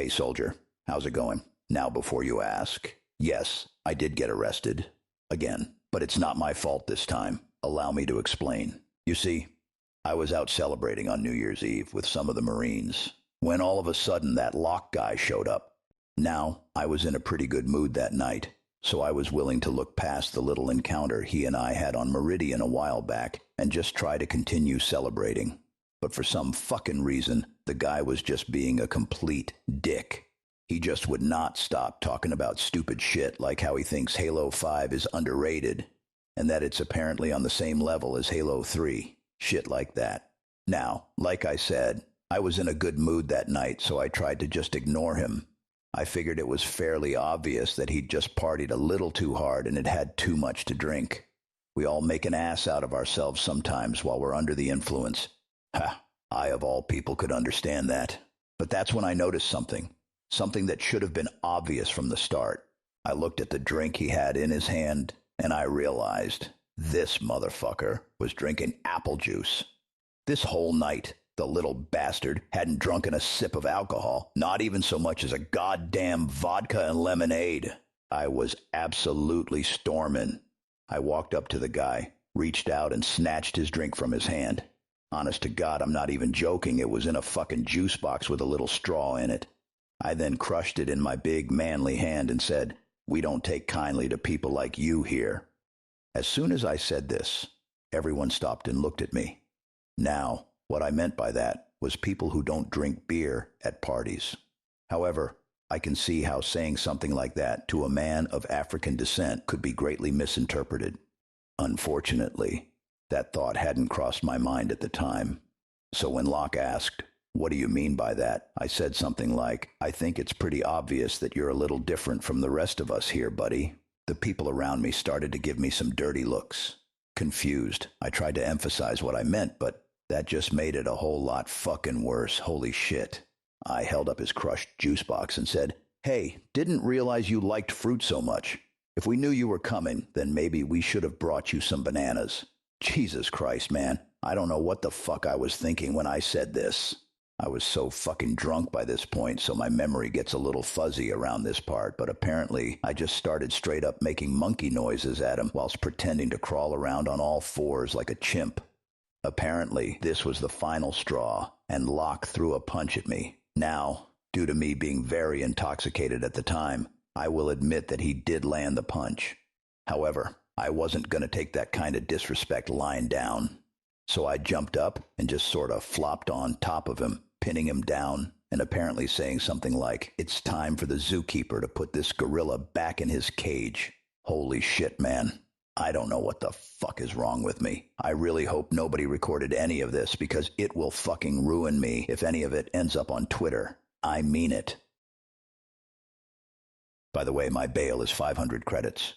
Hey, soldier, how's it going? Now, before you ask, yes, I did get arrested. Again. But it's not my fault this time. Allow me to explain. You see, I was out celebrating on New Year's Eve with some of the Marines when all of a sudden that lock guy showed up. Now, I was in a pretty good mood that night, so I was willing to look past the little encounter he and I had on Meridian a while back and just try to continue celebrating. But for some fucking reason, the guy was just being a complete dick. He just would not stop talking about stupid shit like how he thinks Halo 5 is underrated and that it's apparently on the same level as Halo 3. Shit like that. Now, like I said, I was in a good mood that night, so I tried to just ignore him. I figured it was fairly obvious that he'd just partied a little too hard and had had too much to drink. We all make an ass out of ourselves sometimes while we're under the influence. Ha, I of all people could understand that. But that's when I noticed something. Something that should have been obvious from the start. I looked at the drink he had in his hand, and I realized this motherfucker was drinking apple juice. This whole night, the little bastard hadn't drunken a sip of alcohol, not even so much as a goddamn vodka and lemonade. I was absolutely storming. I walked up to the guy, reached out and snatched his drink from his hand. Honest to God, I'm not even joking. It was in a fucking juice box with a little straw in it. I then crushed it in my big manly hand and said, "We don't take kindly to people like you here." As soon as I said this, everyone stopped and looked at me. Now, what I meant by that was people who don't drink beer at parties. However, I can see how saying something like that to a man of African descent could be greatly misinterpreted. Unfortunately, that thought hadn't crossed my mind at the time. So when Locke asked, "What do you mean by that?" I said something like, "I think it's pretty obvious that you're a little different from the rest of us here, buddy." The people around me started to give me some dirty looks. Confused, I tried to emphasize what I meant, but that just made it a whole lot fucking worse. Holy shit. I held up his crushed juice box and said, "Hey, didn't realize you liked fruit so much. If we knew you were coming, then maybe we should have brought you some bananas." Jesus Christ, man. I don't know what the fuck I was thinking when I said this. I was so fucking drunk by this point, so my memory gets a little fuzzy around this part, but apparently I just started straight up making monkey noises at him whilst pretending to crawl around on all fours like a chimp. Apparently, this was the final straw, and Locke threw a punch at me. Now, due to me being very intoxicated at the time, I will admit that he did land the punch. However, I wasn't going to take that kind of disrespect lying down. So I jumped up and just sort of flopped on top of him, pinning him down, and apparently saying something like, "It's time for the zookeeper to put this gorilla back in his cage." Holy shit, man. I don't know what the fuck is wrong with me. I really hope nobody recorded any of this because it will fucking ruin me if any of it ends up on Twitter. I mean it. By the way, my bail is 500 credits.